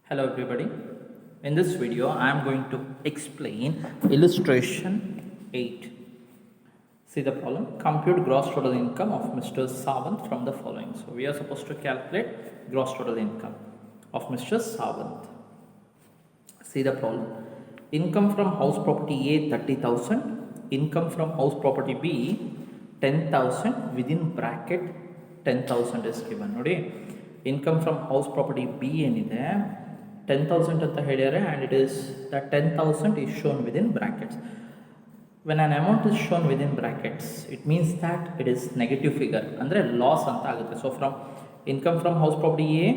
Hello everybody. In this video I am going to explain illustration 8. See the problem. Compute gross total income of Mr. Sawant from the following. So we are supposed to calculate gross total income of Mr. Sawant. See the problem. Income from house property A 30,000, income from house property B 10,000 within bracket 10,000 is given. Nodi. Income from house property B ಏನಿದೆ 10,000 ಅಂತ ಹೇಳಿದರೆ and it is that 10,000 is shown within brackets. When an amount is shown within brackets, it means that it is negative figure ಅಂದರೆ loss ಅಂತ ಆಗುತ್ತೆ. So from income from house property A,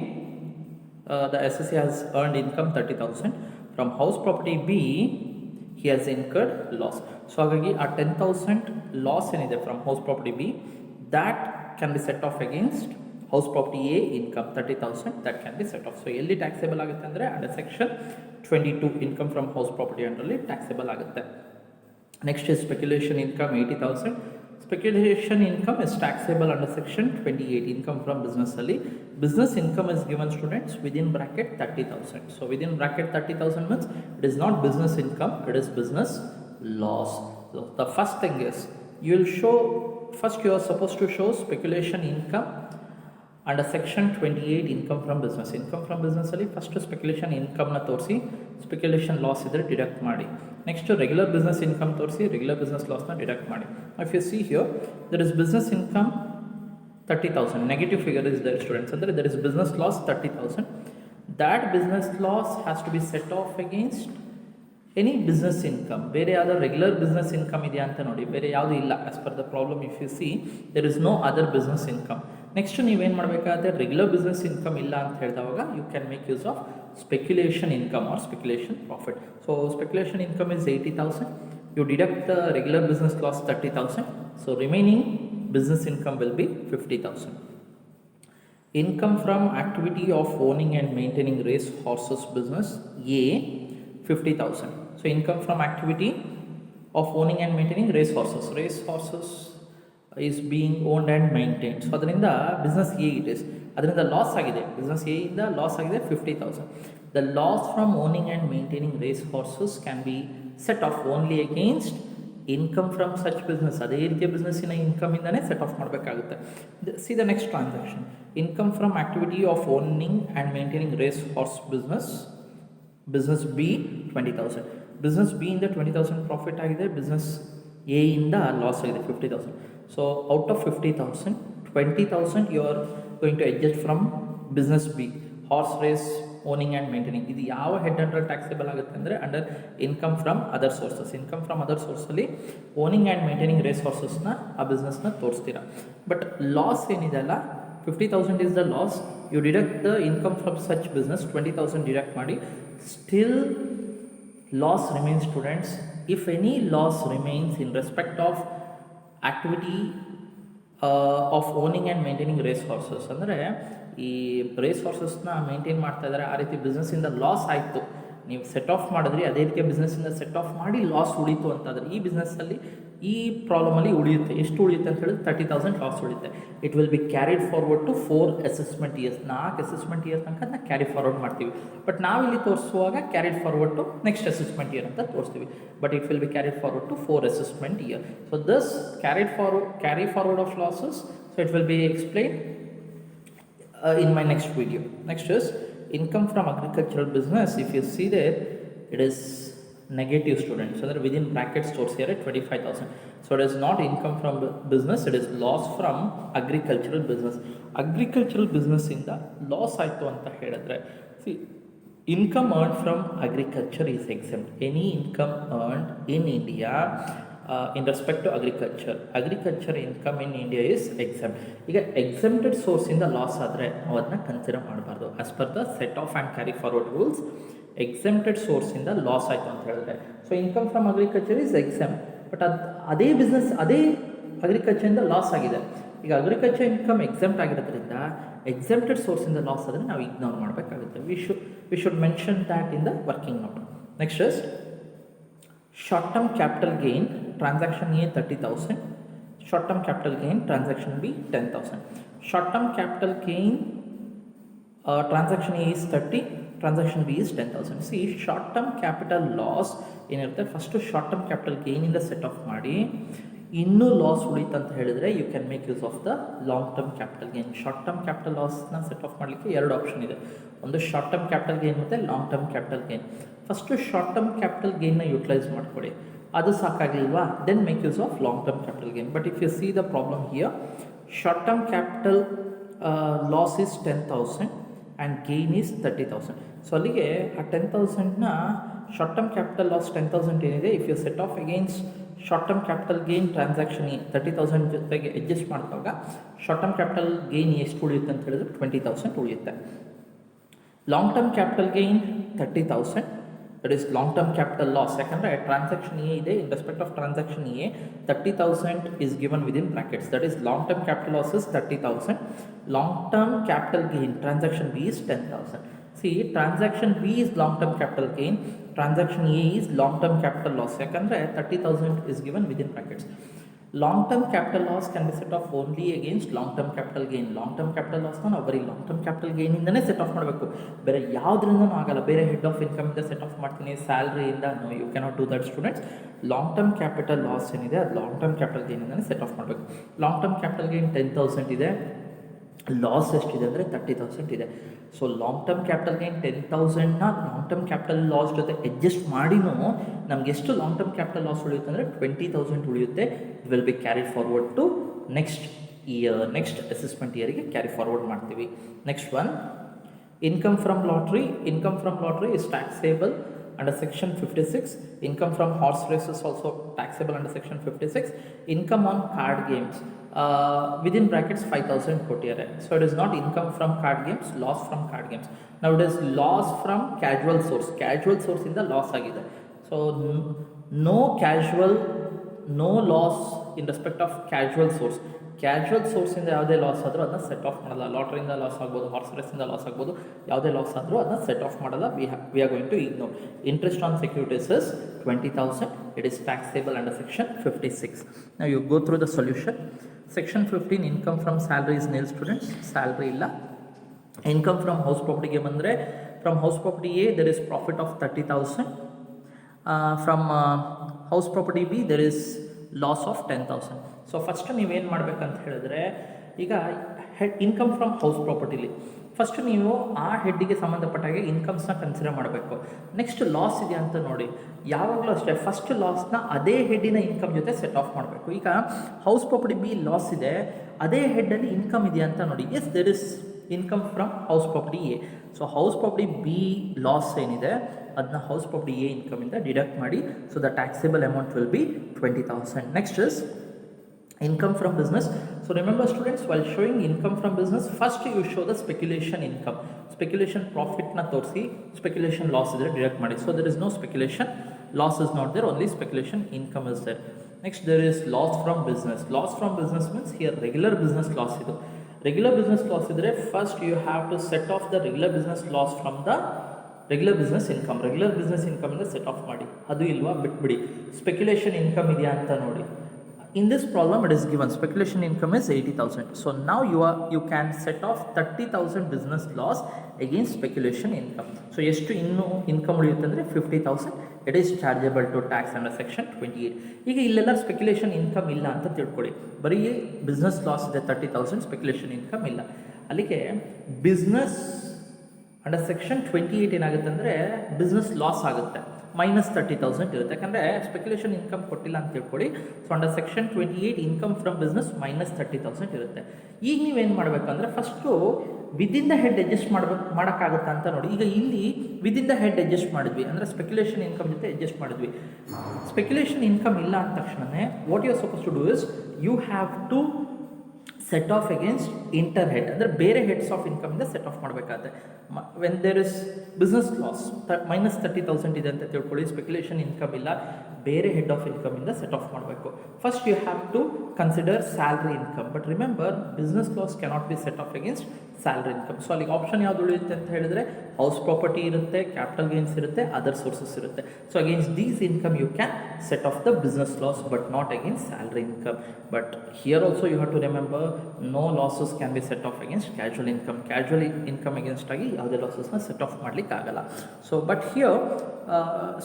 the SSC has earned income 30,000. From house property B, he has incurred loss. So ಹಾಗಾಗಿ ಆ 10,000 loss ಏನಿದೆ from house property B, that can be set off against house property A income 30,000, that can be set off. So ಎಲ್ಲಿ taxable ಆಗುತ್ತೆ ಅಂದರೆ under section 22 income from house property under taxable ಆಗುತ್ತೆ. Next is speculation income 80,000. Speculation income is taxable under section 28 income from business ಅಲ್ಲಿ. Business income is given students within bracket 30,000. So within bracket 30,000 means it is not business income, it is business loss. So the first thing is you will show, first you are supposed to show speculation income under section 28 income from business. Income from business ಅಲ್ಲಿ first speculation income ನ ತೋರಿಸಿ speculation loss ಇದ್ರೆ deduct ಮಾಡಿ. Next regular business income ತೋರಿಸಿ regular business ಲಾಸ್ನ deduct ಮಾಡಿ. If you see here there is business income 30,000, negative figure is there students, ಅಂದರೆ there is business loss 30,000. That business loss has to be set off against any business income. ಬೇರೆ ಯಾವುದೋ regular business income ಇದೆಯಾ ಅಂತ ನೋಡಿ, ಬೇರೆ ಯಾವುದು ಇಲ್ಲ. As per the problem if you see there is no other business income. Next ನೀವೇನು ಮಾಡಬೇಕಾದ್ರೆ ರೆಗ್ಯುಲರ್ ಬಿಸ್ನೆಸ್ ಇನ್ಕಮ್ ಇಲ್ಲ ಅಂತ ಹೇಳಿದವಾಗ you can make use of speculation income or speculation profit. So speculation income is 80,000. You deduct the regular business loss 30,000. So remaining business income will be 50,000. Income from activity of owning and maintaining race horses business A 50,000. So income from activity of owning and maintaining race horses. Race horses is being owned and maintained. So ಅದರಿಂದ business A it is. ಅದರಿಂದ loss ಆಗಿದೆ, business A ಇಂದ loss ಆಗಿದೆ 50,000. The loss from owning and maintaining race horses can be set off only against income from such business. ಅದೇ ರೀತಿಯ ಬಿಸ್ನೆಸ್ಸಿನ income ಇಂದಾನೆ set off ಮಾಡಬೇಕಾಗುತ್ತೆ. See the next transaction. Income from activity of owning and maintaining race horse business B 20,000. Business B ಇಂದ 20,000 profit ಆಗಿದೆ, business A ಇಂದ loss ಆಗಿದೆ 50,000. So out of 50,000 20,000 you are going to adjust from business B, horse race owning and maintaining. ಇದು ಯಾವ head under taxable ಆಗುತ್ತೆ ಅಂದರೆ under income from other sources. Income from other ಸೋರ್ಸಲ್ಲಿ owning and maintaining race ಹಾರ್ಸಸ್ನ ಆ ಬಿಸ್ನೆಸ್ನ ತೋರಿಸ್ತೀರಾ. But loss ಏನಿದೆ ಅಲ್ಲ, 50,000 is the loss. You deduct the income from such business, 20,000 deduct ಮಾಡಿ, still loss remains students. If any loss remains in respect of activity of owning and maintaining race horses, ಅಂದರೆ ಈ race ಹಾರ್ಸಸ್ನ maintain ಮಾಡ್ತಾ ಇದ್ದಾರೆ, ಆ ರೀತಿ ಬಿಸ್ನೆಸ್ಸಿಂದ loss ಆಯಿತು, ನೀವು set of ಮಾಡಿದ್ರಿ, ಅದೇ ರೀತಿಯ ಬಿಸ್ನೆಸ್ಸಿಂದ ಸೆಟ್ ಆಫ್ ಮಾಡಿ ಲಾಸ್ ಉಳೀತು ಅಂತಾದರೆ ಈ ಬಿಸ್ನೆಸ್ಸಲ್ಲಿ ಈ ಪ್ರಾಬ್ಲಮಲ್ಲಿ ಉಳಿಯುತ್ತೆ. ಎಷ್ಟು ಉಳಿಯುತ್ತೆ ಅಂತ ಹೇಳಿದ್ರೆ 30,000 ಲಾಸ್ ಉಳಿಯುತ್ತೆ. It will be carried forward to 4 assessment years. 4 assessment year ತನಕ ಅದನ್ನ ಕ್ಯಾರಿ ಫಾರ್ವರ್ಡ್ ಮಾಡ್ತೀವಿ. ಬಟ್ ನಾವಿಲ್ಲಿ ತೋರಿಸುವಾಗ carried forward to next assessment year ಅಂತ ತೋರಿಸ್ತೀವಿ. But it will be carried forward to 4 assessment year. So this carry forward of losses, so it will be explain in my next video. Next is income from agricultural business. If you see there, it is negative students. So that within brackets stores here at 25,000. So it is not income from business, it is loss from agricultural business. Agricultural business ಇಂದ loss ಆಯಿತು ಅಂತ ಹೇಳಿದ್ರೆ, see, income earned from agriculture is exempt. Any income earned in India in respect to agriculture income in India is exempt. ಈಗ exempted ಸೋರ್ಸಿಂದ loss ಆದರೆ ಅದನ್ನ consider ಮಾಡಬಾರ್ದು. As per the set off and carry forward rules, exempted ಸೋರ್ಸಿಂದ loss ಆಯಿತು ಅಂತ ಹೇಳಿದ್ರೆ, so income from agriculture is exempt. But ಅದೇ ಬಿಸ್ನೆಸ್ ಅದೇ ಅಗ್ರಿಕಲ್ಚರಿಂದ ಲಾಸ್ ಆಗಿದೆ. ಈಗ ಅಗ್ರಿಕಲ್ಚರ್ ಇನ್ಕಮ್ ಎಕ್ಸೆಂಪ್ಟ್ ಆಗಿರೋದ್ರಿಂದ ಎಕ್ಸೆಂಪ್ಟೆಡ್ ಸೋರ್ಸಿಂದ ಲಾಸ್ ಆದರೆ ನಾವು ಇಗ್ನೋರ್ ಮಾಡಬೇಕಾಗುತ್ತೆ. We should mention that in the working note. Next is short term capital gain transaction A 30,000, short term capital gain transaction B 10,000. Short term capital gain transaction A is 30, transaction B is 10,000. C short term capital loss ಏನಿರುತ್ತೆ, first short term capital ಗೇನಿಂದ set off ಮಾಡಿ, ಇನ್ನೂ loss ಉಳಿತು ಅಂತ ಹೇಳಿದರೆ you can make use of the long term capital gain. Short term capital ಲಾಸ್ನ set off ಮಾಡಲಿಕ್ಕೆ ಎರಡು ಆಪ್ಷನ್ ಇದೆ, ಒಂದು ಶಾರ್ಟ್ ಟರ್ಮ್ ಕ್ಯಾಪಿಟಲ್ ಗೇನ್ ಮತ್ತು long term capital gain. First short term capital ಗೇನ್ನ ಯೂಟಿಲೈಸ್ ಮಾಡಿಕೊಡಿ, ಅದು ಸಾಕಾಗಲಿಲ್ವಾ, then make use of long term capital gain. But if you see the problem here, short term capital loss is 10,000 and gain is 30,000. So ಅಲ್ಲಿಗೆ ಆ 10,000ನ short term capital loss 10,000 ಏನಿದೆ, if you set off against short term capital gain transaction 30,000 ಜೊತೆಗೆ adjust ಮಾಡಿದಾಗ short term capital gain ಎಷ್ಟು ಉಳಿಯುತ್ತೆ ಅಂತ ಹೇಳಿದ್ರೆ 20,000 ಉಳಿಯುತ್ತೆ. Long term capital gain 30,000, that is long term capital loss. ಯಾಕಂದರೆ ಟ್ರಾನ್ಸಾಕ್ಷನ್ ಎ ಇದೆ, ಇನ್ respect of transaction A 30,000 is given within brackets, that is long term capital loss is 30,000. Long term capital gain transaction B is 10,000. See, transaction B is long term capital gain, transaction A is long term capital loss. ಯಾಕಂದರೆ 30,000 is given within brackets. Long term capital loss can be set off only against long term capital gain. Long term capital loss ನಾವು ಬರೀ long term capital ಗೇನಿಂದನೇ set off ಮಾಡಬೇಕು, ಬೇರೆ ಯಾವುದರಿಂದನೂ ಆಗಲ್ಲ. ಬೇರೆ head of ಇನ್ಕಮಿಂದ ಸೆಟ್ ಆಫ್ ಮಾಡ್ತೀನಿ, ಸ್ಯಾಲ್ರಿಯಿಂದ, no, you cannot do that students. Long term capital loss ಏನಿದೆ ಅದು ಲಾಂಗ್ ಟರ್ಮ್ ಕ್ಯಾಪಿಟಲ್ ಗೇನಿಂದನೇ ಸೆಟ್ ಆಫ್ ಮಾಡಬೇಕು. ಲಾಂಗ್ ಟರ್ಮ್ ಕ್ಯಾಪಿಟಲ್ ಗೇನ್ 10,000 ಇದೆ, ಲಾಸ್ ಎಷ್ಟಿದೆ ಅಂದರೆ 30,000 ಇದೆ. So long term capital gain 10,000ನ ಲಾಂಗ್ ಟರ್ಮ್ ಕ್ಯಾಪಿಟಲ್ ಲಾಸ್ ಜೊತೆ ಅಡ್ಜಸ್ಟ್ ಮಾಡಿನೂ ನಮ್ಗೆ ಎಷ್ಟು ಲಾಂಗ್ ಟರ್ಮ್ ಕ್ಯಾಪಿಟಲ್ ಲಾಸ್ ಉಳಿಯುತ್ತೆ ಅಂದರೆ 20,000 ಉಳಿಯುತ್ತೆ. It will be carry forward to next year, next assessment ಇಯರಿಗೆ ಕ್ಯಾರಿ ಫಾರ್ವರ್ಡ್ ಮಾಡ್ತೀವಿ. Next one, income from lottery. Income from lottery is taxable under section 56. Income from horse races also taxable under section 56. Income on card games within brackets 5,000 ಕೊಟ್ಟಿದ್ದಾರೆ. So it is not income from card games, loss from card games. Now it is loss from casual source. Casual source ಇಂದ loss ಆಗಿದೆ. So no loss in respect of casual source. Casual ಸೋರ್ಸಿಂದ ಯಾವುದೇ loss ಆದರೂ ಅದನ್ನ set off ಮಾಡಲ್ಲ. ಲಾಟ್ರಿಯಿಂದ loss ಆಗ್ಬೋದು, horse ರೇಸಿಂದ ಲಾಸ್ ಆಗ್ಬೋದು, ಯಾವುದೇ ಲಾಸ್ ಆದರೂ ಅದನ್ನ ಸೆಟ್ ಆಫ್ ಮಾಡಲ್ಲ. We are going to ignore. Interest on securities is 20,000. It is taxable under section 56. ನಾವು you go through the solution. Section 15, income from salary is nil students, salary ಇಲ್ಲ. Income from house ಪ್ರಾಪರ್ಟಿಗೆ ಬಂದರೆ, from house property A there is profit of 30,000. From house property B there is loss of 10,000. So first ನೀವೇನು ಮಾಡಬೇಕಂತ ಹೇಳಿದ್ರೆ, ಈಗ income from house ಪ್ರಾಪರ್ಟಿಲಿ first ನೀವು ಆ ಹೆಡ್ಡಿಗೆ ಸಂಬಂಧಪಟ್ಟಾಗೆ ಇನ್ಕಮ್ಸ್ನ consider ಮಾಡಬೇಕು. Next loss ಇದೆ ಅಂತ ನೋಡಿ, ಯಾವಾಗಲೂ ಅಷ್ಟೇ ಫಸ್ಟ್ ಲಾಸ್ನ ಅದೇ ಹೆಡ್ಡಿನ ಇನ್ಕಮ್ ಜೊತೆ ಸೆಟ್ ಆಫ್ ಮಾಡಬೇಕು. ಈಗ ಹೌಸ್ ಪ್ರಾಪರ್ಟಿ ಬಿ ಲಾಸ್ ಇದೆ, ಅದೇ ಹೆಡ್ಡಲ್ಲಿ ಇನ್ಕಮ್ ಇದೆ ಅಂತ ನೋಡಿ. Yes, there is income from house property A. So house property B loss ಏನಿದೆ ಅದನ್ನ ಹೌಸ್ ಪ್ರಾಪರ್ಟಿ ಎ ಇನ್ಕಮಿಂದ ಡಿಡಕ್ಟ್ ಮಾಡಿ. So the taxable amount will be 20,000. Next is income from business. So remember students, while showing income from business, first you show the speculation income. Speculation profit na torsi, speculation loss is deduct madi. So there is no speculation loss is not there, only speculation income is there. Next there is loss from business. Loss from business means here regular business loss idu. Regular business loss idre first you have to set off the regular business loss from the regular business income. Regular business income inda set off ಮಾಡಿ, ಅದು ಇಲ್ವಾ ಬಿಟ್ಬಿಡಿ. Speculation income ಇದೆಯಾ ಅಂತ ನೋಡಿ. In this problem it is given speculation income is 80,000. So now you can set off 30,000 business loss against speculation income. So ಎಷ್ಟು ಇನ್ನು income ಉಳಿಯುತ್ತೆ ಅಂದರೆ 50,000. It is chargeable to tax under section 28. ಈಗ ಇಲ್ಲೆಲ್ಲ speculation income ಇಲ್ಲ ಅಂತ ತಿಳ್ಕೊಳ್ಳಿ, ಬರೀ ಬಿಸ್ನೆಸ್ ಲಾಸ್ ಇದೆ 30,000, ಸ್ಪೆಕ್ಯುಲೇಷನ್ ಇನ್ಕಮ್ ಇಲ್ಲ. ಅಲ್ಲಿಗೆ ಬಿಸ್ನೆಸ್ ಅಂಡರ್ ಸೆಕ್ಷನ್ 28 ಏನಾಗುತ್ತೆ ಅಂದರೆ ಬಿಸ್ನೆಸ್ ಲಾಸ್ ಆಗುತ್ತೆ, ಮೈನಸ್ 30,000 ಇರುತ್ತೆ. ಯಾಕಂದರೆ ಸ್ಪೆಕ್ಯುಲೇಷನ್ ಇನ್ಕಮ್ ಕೊಟ್ಟಿಲ್ಲ ಅಂತ ತಿಳ್ಕೊಳ್ಳಿ. So under section 28 income from business minus 30,000 ಇರುತ್ತೆ. ಈಗ ನೀವೇನು ಮಾಡಬೇಕಂದ್ರೆ first within the head adjust ಮಾಡೋಕ್ಕಾಗುತ್ತಾ ಅಂತ ನೋಡಿ. ಈಗ ಇಲ್ಲಿ ವಿದಿನ್ ದ ಹೆಡ್ ಅಡ್ಜಸ್ಟ್ ಮಾಡಿದ್ವಿ ಅಂದರೆ ಸ್ಪೆಕ್ಯುಲೇಷನ್ ಇನ್ಕಮ್ ಜೊತೆ ಅಡ್ಜಸ್ಟ್ ಮಾಡಿದ್ವಿ. ಸ್ಪೆಕ್ಯುಲೇಷನ್ ಇನ್ಕಮ್ ಇಲ್ಲ ಅಂದ ತಕ್ಷಣವೇ what you are suppose to do is you have to set off against inter head, ಅಂದರೆ ಬೇರೆ ಹೆಡ್ಸ್ ಆಫ್ ಇನ್ಕಮಿಂದ ಸೆಟ್ ಆಫ್ ಮಾಡಬೇಕಾದ್ರೆ. When there is business loss minus 30,000 ಇದೆ ಅಂತ ತಿಳ್ಕೊಳ್ಳಿ, ಸ್ಪೆಕ್ಯುಲೇಷನ್ ಇನ್ಕಮ್ ಇಲ್ಲ, ಬೇರೆ ಹೆಡ್ ಆಫ್ ಇನ್ಕಮಿಂದ ಸೆಟ್ ಆಫ್ ಮಾಡಬೇಕು. First you have to consider salary income. But remember, business loss cannot be set off against salary income. So ಅಲ್ಲಿ option ಯಾವ್ದು ಉಳಿಯುತ್ತೆ ಅಂತ ಹೇಳಿದ್ರೆ ಹೌಸ್ ಪ್ರಾಪರ್ಟಿ ಇರುತ್ತೆ, ಕ್ಯಾಪಿಟಲ್ ಗೇನ್ಸ್ ಇರುತ್ತೆ, ಅದರ್ ಸೋರ್ಸಸ್ ಇರುತ್ತೆ. So against these income you can set off the business loss but not against salary income. But here also you have to remember no losses can be set off against casual income. Casual income against ಆಗಿ ಯಾವುದೇ ಲಾಸಸ್ನ set off ಮಾಡ್ಲಿಕ್ಕೆ ಆಗಲ್ಲ. So but here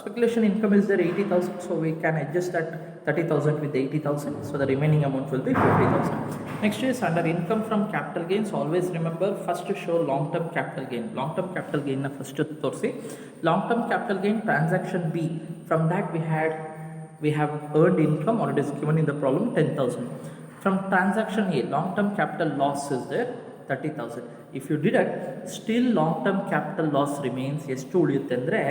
speculation income is there 80,000, so we can adjust that 30,000 with 80,000, so the remaining amount will be 50,000. Next is under income from capital gains. Always remember, first to show long term capital gain. Long term capital gain na first torsi. Long term capital gain transaction B, from that we have earned income, or it is given in the problem 10,000. From transaction A, long term capital loss is there 30,000. If you deduct, still long term capital loss remains ಎಷ್ಟು ಉಳಿಯುತ್ತೆ ಅಂದರೆ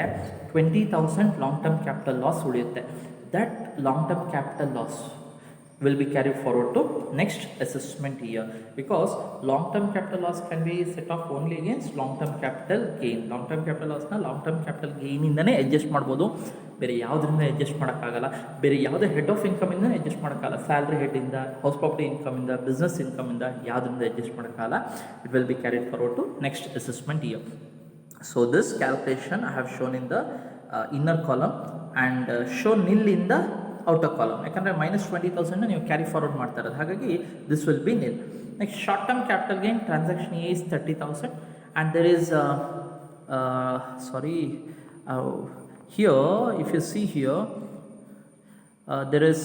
20,000 long term capital loss ಉಳಿಯುತ್ತೆ. That long term capital loss will be carried forward to next assessment year, because long term capital loss can be set off only against long term capital gain. Long term capital loss na long term capital gain ಇಂದನೇ adjust ಮಾಡ್ಬೋದು, ಬೇರೆ ಯಾವುದರಿಂದ adjust ಮಾಡೋಕ್ಕಾಗಲ್ಲ. ಬೇರೆ ಯಾವುದೇ head of income ಇಂದ adjust ಮಾಡೋಕ್ಕಾಗಲ್ಲ. Salary head ಇಂದ, house property income ಇಂದ, ಬಿಸ್ನೆಸ್ ಇನ್ಕಮ್ ಇಂದ ಯಾವುದರಿಂದ adjust ಮಾಡೋಕ್ಕಾಗಲ್ಲ. It will be carried forward to next assessment year. So this calculation I have shown in the inner column and show nil in the outer column. ಯಾಕಂದರೆ -20,000 ನೀವು carry forward ಮಾಡ್ತಾ ಇರೋದು, ಹಾಗಾಗಿ this will be nil. Next short term capital gain transaction A is 30,000 and there is here if you see here there is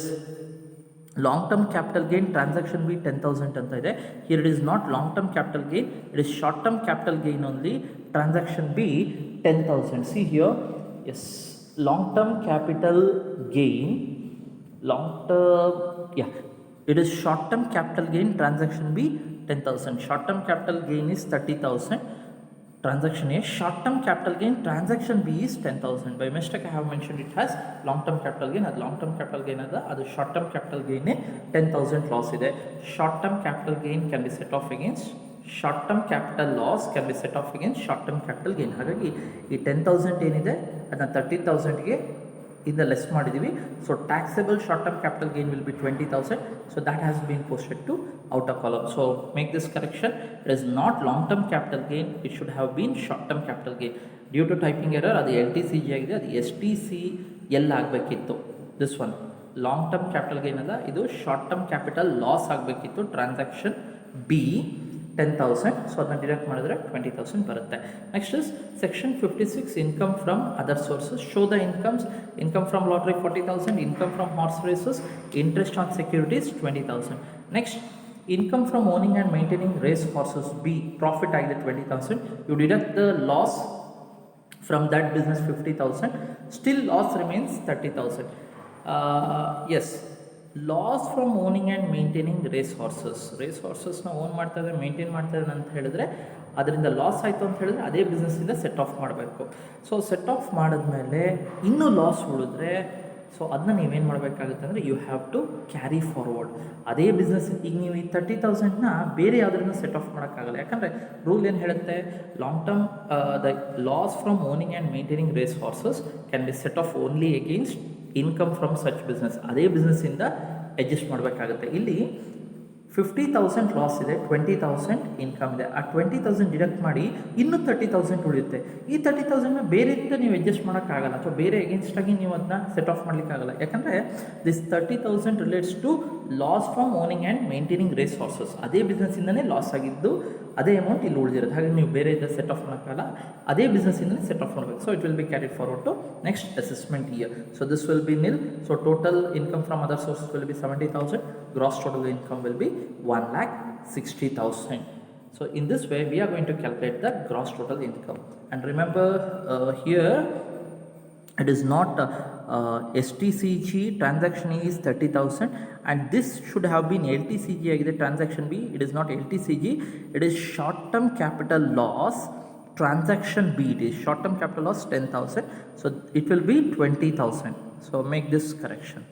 long term capital gain transaction B 10,000 ಅಂತ ಇದೆ. Here it is not long term capital gain, it is short term capital gain only. Transaction B 10,000. See here, yes, long term capital gain, it is short term capital gain transaction B 10,000. Short term capital gain is 30,000. Transaction A, short term capital gain transaction B is 10,000. By mistake I have mentioned it has long term capital gain. ಅದು long term capital gain ಅದು short term capital gain 10,000 loss ಇದೆ. Short term capital gain can be set off against short term capital loss can be set off against short term capital gain. ಹಾಗಾಗಿ ಈ 10,000 ಏನಿದೆ ಅದನ್ನ 30,000ಗೆ ಇಂದ less ಮಾಡಿದ್ದೀವಿ. So taxable short term capital gain will be 20,000. So that has been posted to outer column. So make this correction. It is not long term capital gain, it should have been short term capital gain. Due to typing error ಅದು LTCG ಆಗಿದೆ, ಅದು STCL ಆಗಬೇಕಿತ್ತು. This one long term capital gain ಅಲ್ಲ, ಇದು short term capital loss ಆಗಬೇಕಿತ್ತು. Transaction B 10,000, so ಅದನ್ನ deduct ಮಾಡಿದ್ರೆ 20,000 ಬರುತ್ತೆ. Next is section 56 income from other sources. Show the incomes. Income from lottery 40,000, income from horse races, interest on securities 20,000. Next income from owning and maintaining race horses B profit ಆಗಿದೆ 20,000. You deduct the loss from that business 50,000, still loss remains 30,000. Yes, loss from owning and maintaining race ಹಾರ್ಸಸ್ನ own ಮಾಡ್ತಾ ಇದ್ದಾರೆ, maintain ಮಾಡ್ತಾ ಇದ್ದಾರೆ ಅಂತ ಹೇಳಿದ್ರೆ ಅದರಿಂದ loss ಆಯಿತು ಅಂತ ಹೇಳಿದ್ರೆ ಅದೇ ಬಿಸ್ನೆಸ್ಸಿಂದ ಸೆಟ್ ಆಫ್ ಮಾಡಬೇಕು. ಸೊ ಸೆಟ್ ಆಫ್ ಮಾಡಿದ್ಮೇಲೆ ಇನ್ನೂ ಲಾಸ್ ಉಳಿದ್ರೆ ಸೊ ಅದನ್ನ ನೀವೇನು ಮಾಡಬೇಕಾಗುತ್ತೆ ಅಂದರೆ you have to carry forward ಅದೇ ಬಿಸ್ನೆಸ್. ಈಗ ನೀವು ಈ 30,000ನ ಬೇರೆ ಯಾವುದರಿಂದ ಸೆಟ್ ಆಫ್ ಮಾಡೋಕ್ಕಾಗಲ್ಲ, ಯಾಕಂದರೆ ರೂಲ್ ಏನು ಹೇಳುತ್ತೆ, long term the loss from owning and maintaining race horses can be set off only against income from such business. ಅದೇ ಬಿಸ್ನೆಸ್ಸಿಂದ ಅಡ್ಜಸ್ಟ್ ಮಾಡಬೇಕಾಗುತ್ತೆ. ಇಲ್ಲಿ 50,000 ಲಾಸ್ ಇದೆ, 20,000 ಇನ್ಕಮ್ ಇದೆ. ಆ 20,000 ಡಿಡಕ್ಟ್ ಮಾಡಿ ಇನ್ನೂ 30,000 ಉಳಿಯುತ್ತೆ. ಈ 30,000ನ ಬೇರೆಯಿಂದ ನೀವು ಅಡ್ಜಸ್ಟ್ ಮಾಡೋಕ್ಕಾಗಲ್ಲ, ಅಥವಾ ಬೇರೆ ಅಗೇನ್ಸ್ಟಾಗಿ ನೀವು ಅದನ್ನ ಸೆಟ್ ಆಫ್ ಮಾಡಲಿಕ್ಕಾಗಲ್ಲ. ಯಾಕಂದರೆ this 30,000 relates to loss from owning and maintaining race horses. ಅದೇ ಬಿಸ್ನೆಸ್ಸಿಂದನೇ ಲಾಸ್ ಆಗಿದ್ದು ಅದೇ ಅಮೌಂಟ್ ಇಲ್ಲಿ ಉಳಿದಿರೋದು. ಹಾಗೆ ನೀವು ಬೇರೆ ಇದ್ದ ಸೆಟ್ ಆಫ್ ಮಾಡೋಕ್ಕಾಗಲ್ಲ, ಅದೇ ಬಿಸ್ನೆಸ್ಸಿಂದನೇ ಸೆಟ್ ಆಫ್ ಮಾಡಬೇಕು. So it will be carried forward to next assessment year. So this will be nil. So total income from other sources will be 70,000. Gross total income will be 1,60,000. So in this way we are going to calculate the gross total income. And remember here it is not STCG. Transaction E is 30,000 and this should have been LTCG agide. Transaction B, it is not LTCG, it is short term capital loss. Transaction B, it is short term capital loss 10,000, so it will be 20,000. So make this correction.